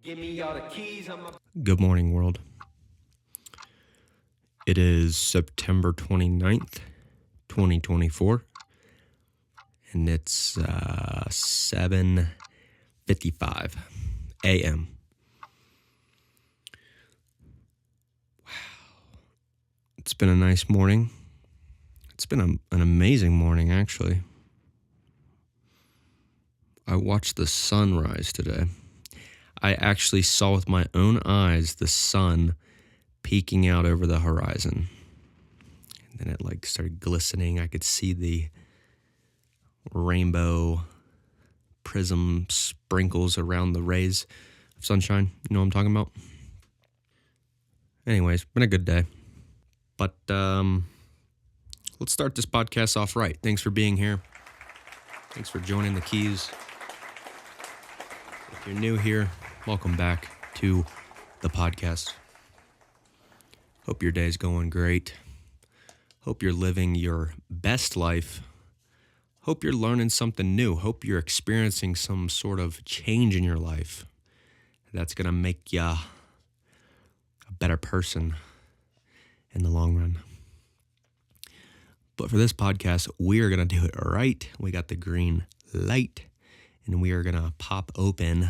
Gimme all the keys, Good morning, world. It is September 29th, 2024, and it's 7:55 a.m. Wow. It's been a nice morning. It's been an amazing morning, actually. I watched the sunrise today. I actually saw with my own eyes the sun peeking out over the horizon. And then it started glistening. I could see the rainbow prism sprinkles around the rays of sunshine. You know what I'm talking about? Anyways, been a good day. But let's start this podcast off right. Thanks for being here. Thanks for joining the keys. If you're new here, welcome back to the podcast. Hope your day's going great. Hope you're living your best life. Hope you're learning something new. Hope you're experiencing some sort of change in your life that's going to make you a better person in the long run. But for this podcast, we are going to do it right. We got the green light, and we are going to pop open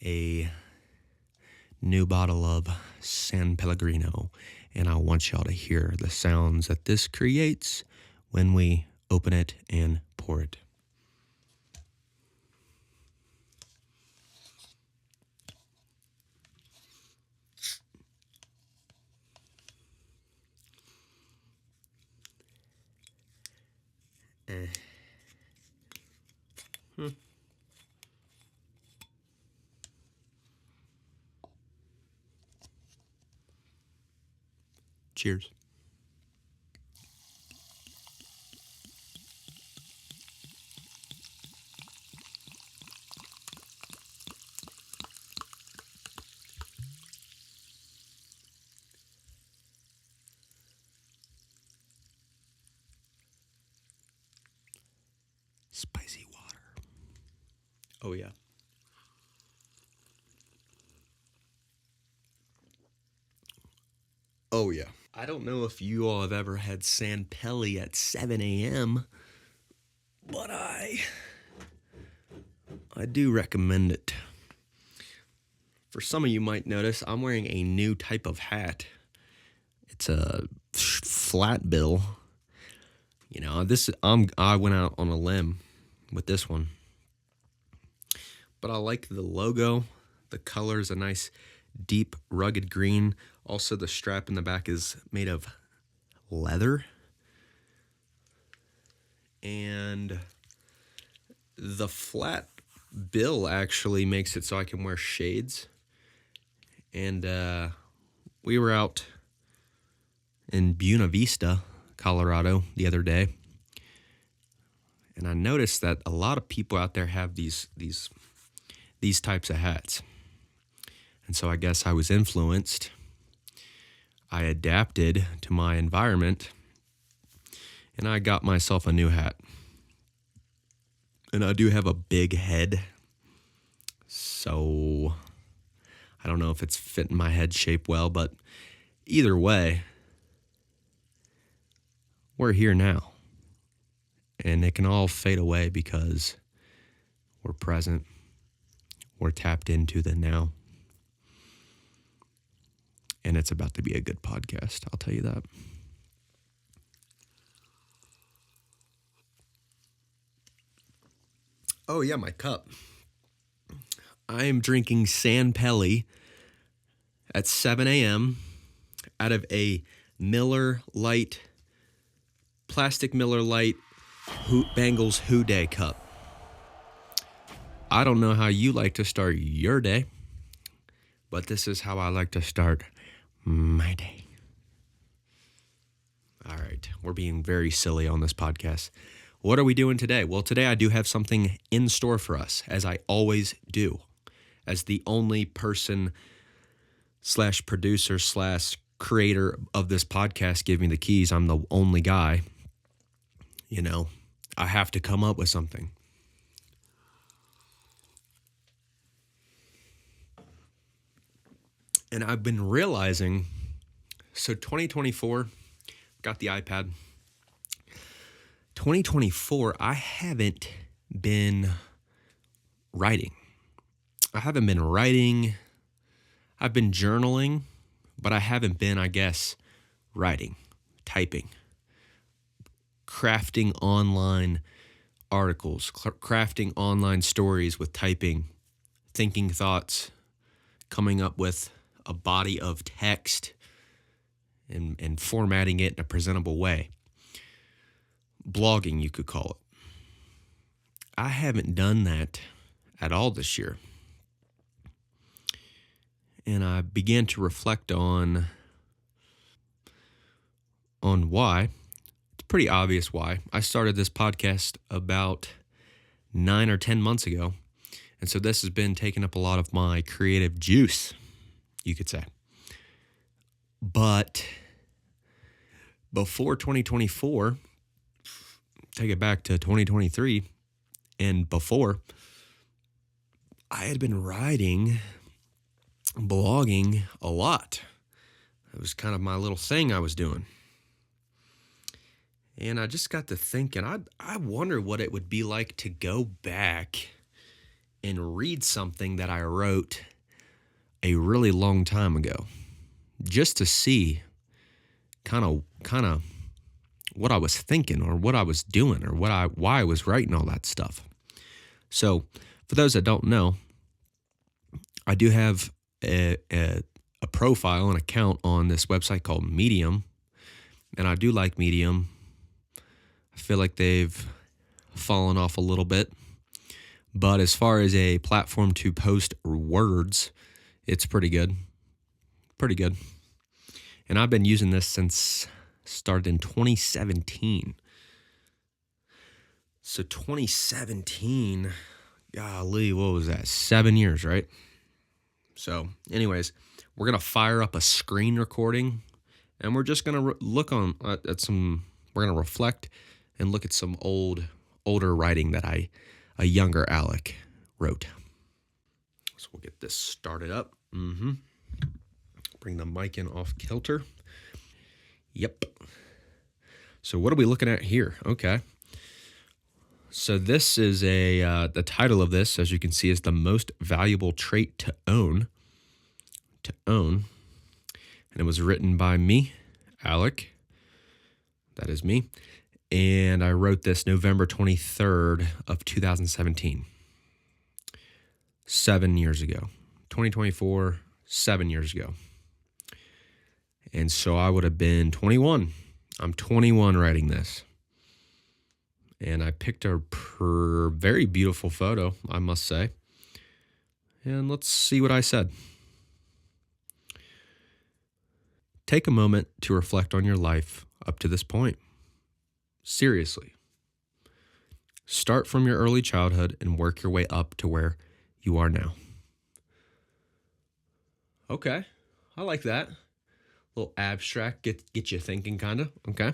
a new bottle of San Pellegrino, and I want y'all to hear the sounds that this creates when we open it and pour it. Cheers. Spicy water. Oh, yeah. Oh, yeah. I don't know if you all have ever had San Pelly at 7 a.m., but I do recommend it. For some of you might notice, I'm wearing a new type of hat. It's a flat bill. You know, I went out on a limb with this one. But I like the logo. The color is a nice, deep, rugged green. Also, the strap in the back is made of leather. And the flat bill actually makes it so I can wear shades. And we were out in Buena Vista, Colorado, the other day. And I noticed that a lot of people out there have these types of hats. And so I guess I was influenced. I adapted to my environment, and I got myself a new hat. And I do have a big head, so I don't know if it's fitting my head shape well, but either way, we're here now. And it can all fade away because we're present. We're tapped into the now. And it's about to be a good podcast, I'll tell you that. Oh, yeah, my cup. I am drinking San Pelly at 7 a.m. out of a Miller Lite, plastic Miller Lite Bengals Who Day cup. I don't know how you like to start your day, but this is how I like to start my day. All right, we're being very silly on this podcast. What are we doing today? Well, today I do have something in store for us, as I always do. As the only person / producer / creator of this podcast, Give Me the Keys, I'm the only guy. You know, I have to come up with something. And I've been realizing, so 2024, got the iPad. 2024, I haven't been writing. I've been journaling, but I haven't been, I guess, writing, typing, crafting online articles, crafting online stories with typing, thinking thoughts, coming up with a body of text and formatting it in a presentable way. Blogging, you could call it. I haven't done that at all this year. And I began to reflect on why. It's pretty obvious why. I started this podcast about 9 or 10 months ago. And so this has been taking up a lot of my creative juice, you could say. But before 2024, take it back to 2023, and before, I had been writing, blogging a lot. It was kind of my little thing I was doing. And I just got to thinking, I wonder what it would be like to go back and read something that I wrote a really long time ago, just to see kind of what I was thinking or what I was doing or why I was writing all that stuff. So for those that don't know, I do have a profile, an account on this website called Medium, and I do like Medium. I feel like they've fallen off a little bit, but as far as a platform to post words, it's pretty good. And I've been using this since started in 2017. So 2017, golly, what was that? 7 years, right? So anyways, we're going to fire up a screen recording, and we're just going to look at some, we're going to reflect and look at some older writing that a younger Alec wrote. So we'll get this started up. Bring the mic in off kilter. Yep. So what are we looking at here? Okay. So this is the title of this, as you can see, is the most valuable trait to own. And it was written by me, Alec. That is me. And I wrote this November 23rd of 2017. 7 years ago. 2024, 7 years ago. And so I would have been 21. I'm 21 writing this. And I picked a very beautiful photo, I must say. And let's see what I said. Take a moment to reflect on your life up to this point. Seriously. Start from your early childhood and work your way up to where you are now. Okay, I like that. A little abstract, get you thinking, kind of. Okay.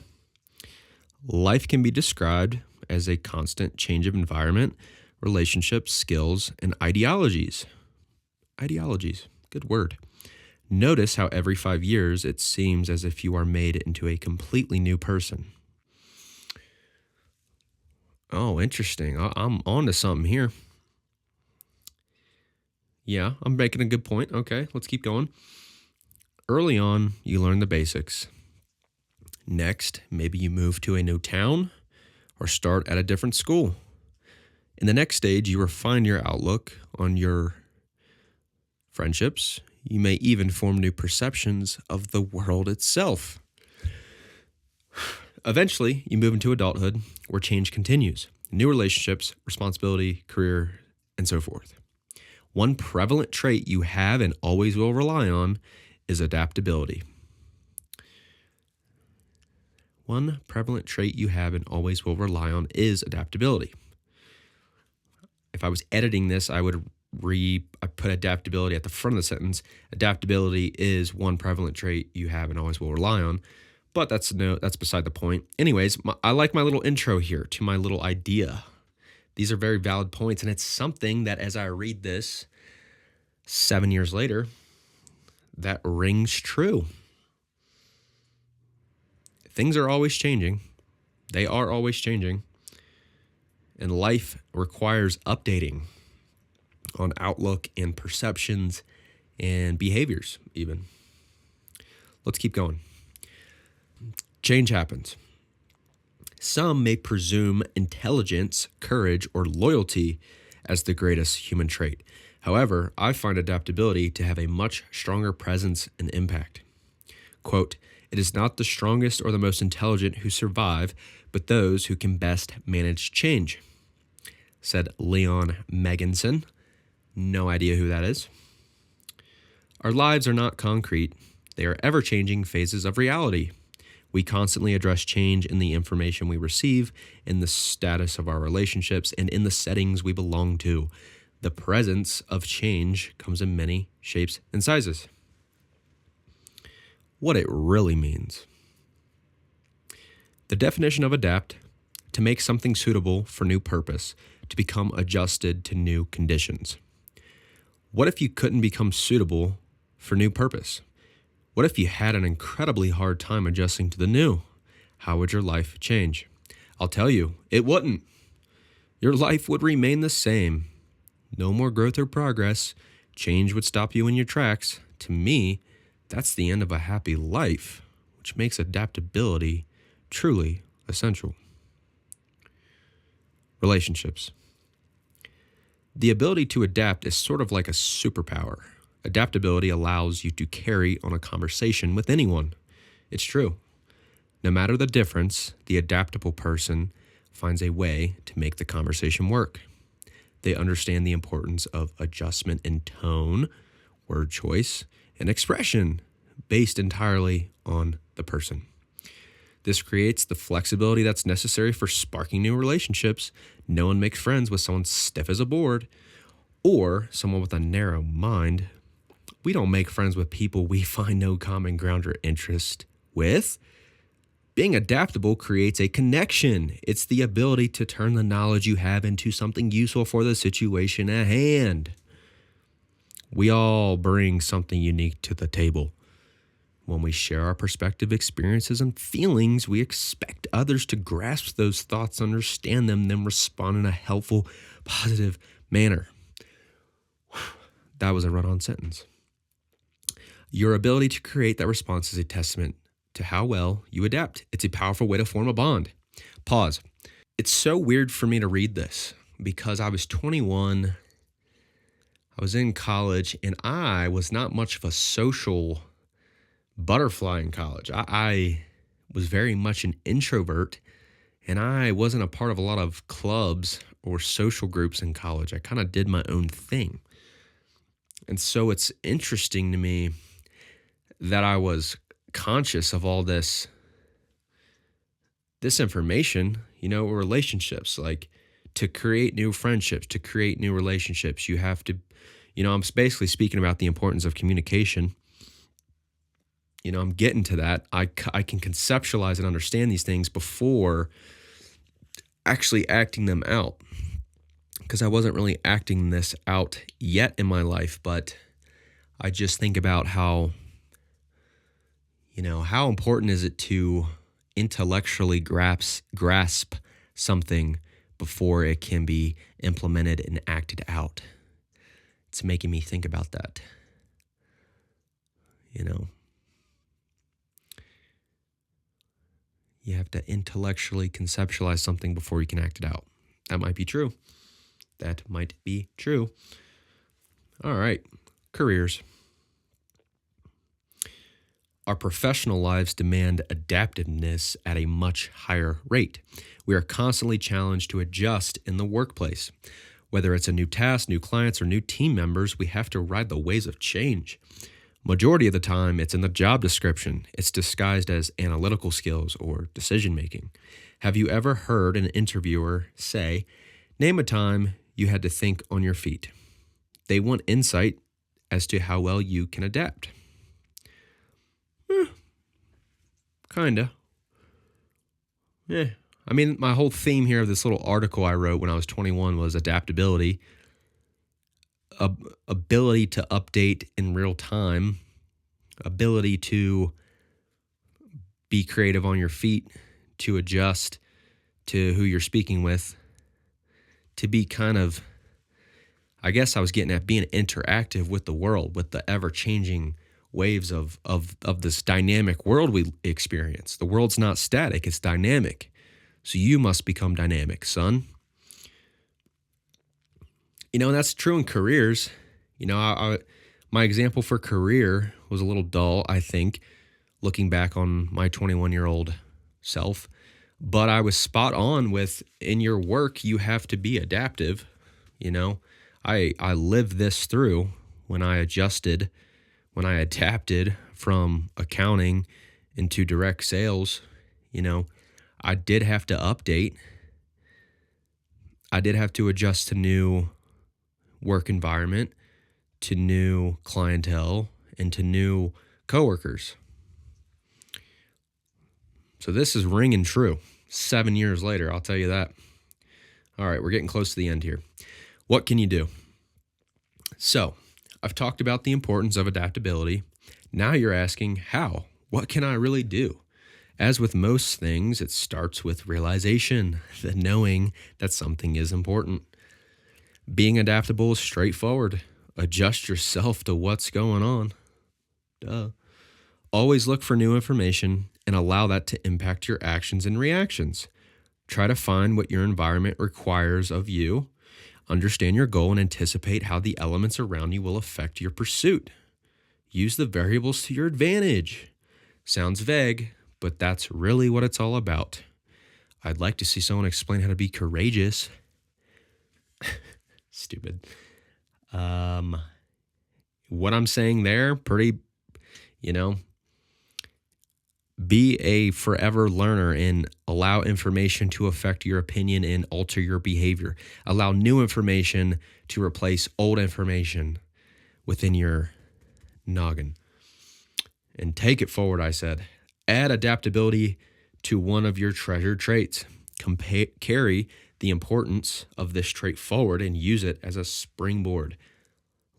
Life can be described as a constant change of environment, relationships, skills, and ideologies. Ideologies, good word. Notice how every 5 years it seems as if you are made into a completely new person. Oh, interesting. I'm on to something here. Yeah, I'm making a good point. Okay, let's keep going. Early on, you learn the basics. Next, maybe you move to a new town or start at a different school. In the next stage, you refine your outlook on your friendships. You may even form new perceptions of the world itself. Eventually, you move into adulthood, where change continues. New relationships, responsibility, career, and so forth. One prevalent trait you have and always will rely on is adaptability. One prevalent trait you have and always will rely on is adaptability. If I was editing this, I would I put adaptability at the front of the sentence. Adaptability is one prevalent trait you have and always will rely on. But that's beside the point. Anyways, I like my little intro here to my little idea. These are very valid points, and it's something that as I read this 7 years later, that rings true. Things are always changing. They are always changing. And life requires updating on outlook and perceptions and behaviors, even. Let's keep going. Change happens. Some may presume intelligence, courage, or loyalty as the greatest human trait. However, I find adaptability to have a much stronger presence and impact. Quote, "It is not the strongest or the most intelligent who survive, but those who can best manage change," said Leon Megginson. No idea who that is. Our lives are not concrete. They are ever-changing phases of reality. We constantly address change in the information we receive, in the status of our relationships, and in the settings we belong to. The presence of change comes in many shapes and sizes. What it really means. The definition of adapt: to make something suitable for new purpose, to become adjusted to new conditions. What if you couldn't become suitable for new purpose? What if you had an incredibly hard time adjusting to the new? How would your life change? I'll tell you, it wouldn't. Your life would remain the same. No more growth or progress. Change would stop you in your tracks. To me, that's the end of a happy life, which makes adaptability truly essential. Relationships. The ability to adapt is sort of like a superpower. Adaptability allows you to carry on a conversation with anyone. It's true. No matter the difference, the adaptable person finds a way to make the conversation work. They understand the importance of adjustment in tone, word choice, and expression based entirely on the person. This creates the flexibility that's necessary for sparking new relationships. No one makes friends with someone stiff as a board or someone with a narrow mind. We don't make friends with people we find no common ground or interest with. Being adaptable creates a connection. It's the ability to turn the knowledge you have into something useful for the situation at hand. We all bring something unique to the table. When we share our perspective, experiences, and feelings, we expect others to grasp those thoughts, understand them, then respond in a helpful, positive manner. That was a run-on sentence. Your ability to create that response is a testament to how well you adapt. It's a powerful way to form a bond. Pause. It's so weird for me to read this because I was 21, I was in college, and I was not much of a social butterfly in college. I was very much an introvert, and I wasn't a part of a lot of clubs or social groups in college. I kind of did my own thing. And so it's interesting to me that I was conscious of all this information, relationships, like to create new friendships, to create new relationships, you have to, I'm basically speaking about the importance of communication. I'm getting to that. I can conceptualize and understand these things before actually acting them out, because I wasn't really acting this out yet in my life, but I just think about how important is it to intellectually grasp something before it can be implemented and acted out. It's making me think about that. You have to intellectually conceptualize something before you can act it out. That might be true. All right, careers. Our professional lives demand adaptiveness at a much higher rate. We are constantly challenged to adjust in the workplace. Whether it's a new task, new clients, or new team members, we have to ride the waves of change. Majority of the time, it's in the job description. It's disguised as analytical skills or decision-making. Have you ever heard an interviewer say, "Name a time you had to think on your feet"? They want insight as to how well you can adapt. Kinda. Yeah. I mean, my whole theme here of this little article I wrote when I was 21 was adaptability, ability to update in real time ability to be creative on your feet, to adjust to who you're speaking with, to be kind of, I guess I was getting at being interactive with the world, with the ever-changing waves of this dynamic world we experience. The world's not static, it's dynamic. So you must become dynamic, son. That's true in careers. My example for career was a little dull, I think, looking back on my 21-year-old self. But I was spot on with, in your work, you have to be adaptive. I lived this through when I adapted from accounting into direct sales. I did have to update. I did have to adjust to new work environment, to new clientele, and to new coworkers. So this is ringing true 7 years later, I'll tell you that. All right, we're getting close to the end here. What can you do? So I've talked about the importance of adaptability. Now you're asking how? What can I really do? As with most things, it starts with realization, the knowing that something is important. Being adaptable is straightforward. Adjust yourself to what's going on. Duh. Always look for new information and allow that to impact your actions and reactions. Try to find what your environment requires of you. Understand your goal and anticipate how the elements around you will affect your pursuit. Use the variables to your advantage. Sounds vague, but that's really what it's all about. I'd like to see someone explain how to be courageous. Stupid. What I'm saying there, pretty, be a forever learner and allow information to affect your opinion and alter your behavior. Allow new information to replace old information within your noggin. And take it forward, I said. Add adaptability to one of your treasured traits. Carry the importance of this trait forward and use it as a springboard.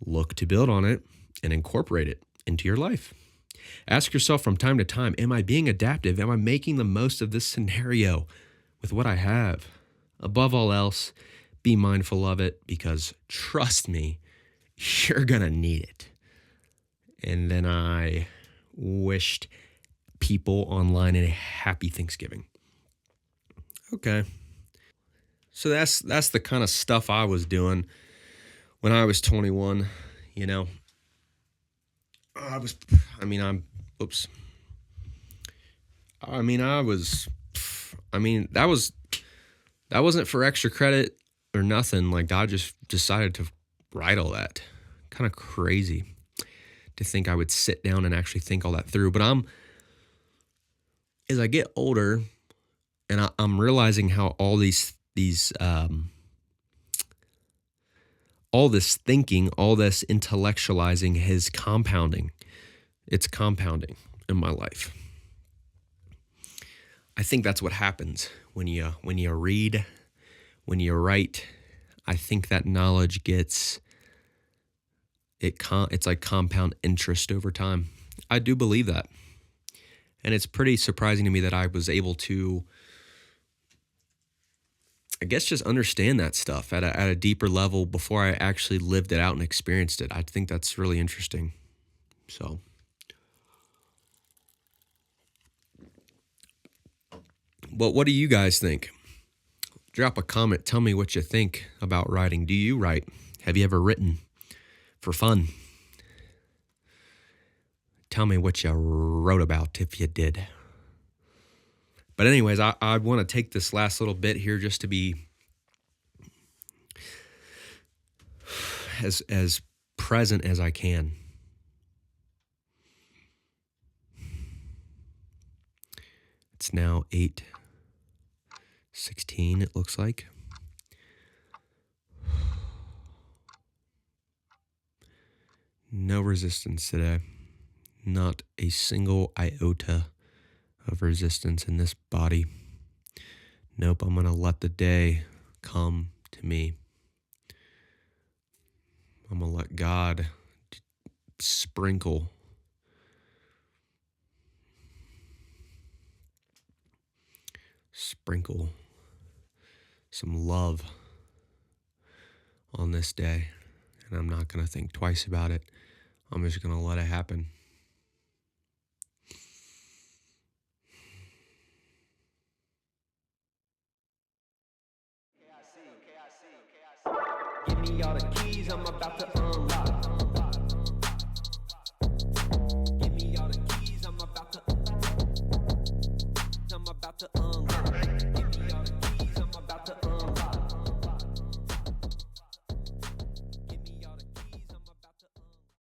Look to build on it and incorporate it into your life. Ask yourself from time to time, am I being adaptive? Am I making the most of this scenario with what I have? Above all else, be mindful of it because trust me, you're going to need it. And then I wished people online a happy Thanksgiving. Okay. So that's the kind of stuff I was doing when I was 21, that wasn't for extra credit or nothing. Like, God just decided to write all that. Kind of crazy to think I would sit down and actually think all that through. But as I get older and I'm realizing how all all this thinking, all this intellectualizing is compounding. It's compounding in my life. I think that's what happens when you read, when you write. I think that knowledge it's like compound interest over time. I do believe that. And it's pretty surprising to me that I was able to, I guess, just understand that stuff at a deeper level before I actually lived it out and experienced it. I think that's really interesting. So, but what do you guys think? Drop a comment. Tell me what you think about writing. Do you write? Have you ever written for fun? Tell me what you wrote about if you did. But anyways, I want to take this last little bit here just to be as present as I can. It's now 8:16, it looks like. No resistance today. Not a single iota of resistance in this body. Nope, I'm going to let the day come to me. I'm going to let God sprinkle sprinkle some love on this day. And I'm not going to think twice about it. I'm just going to let it happen. Give me all the keys, I'm about to unlock.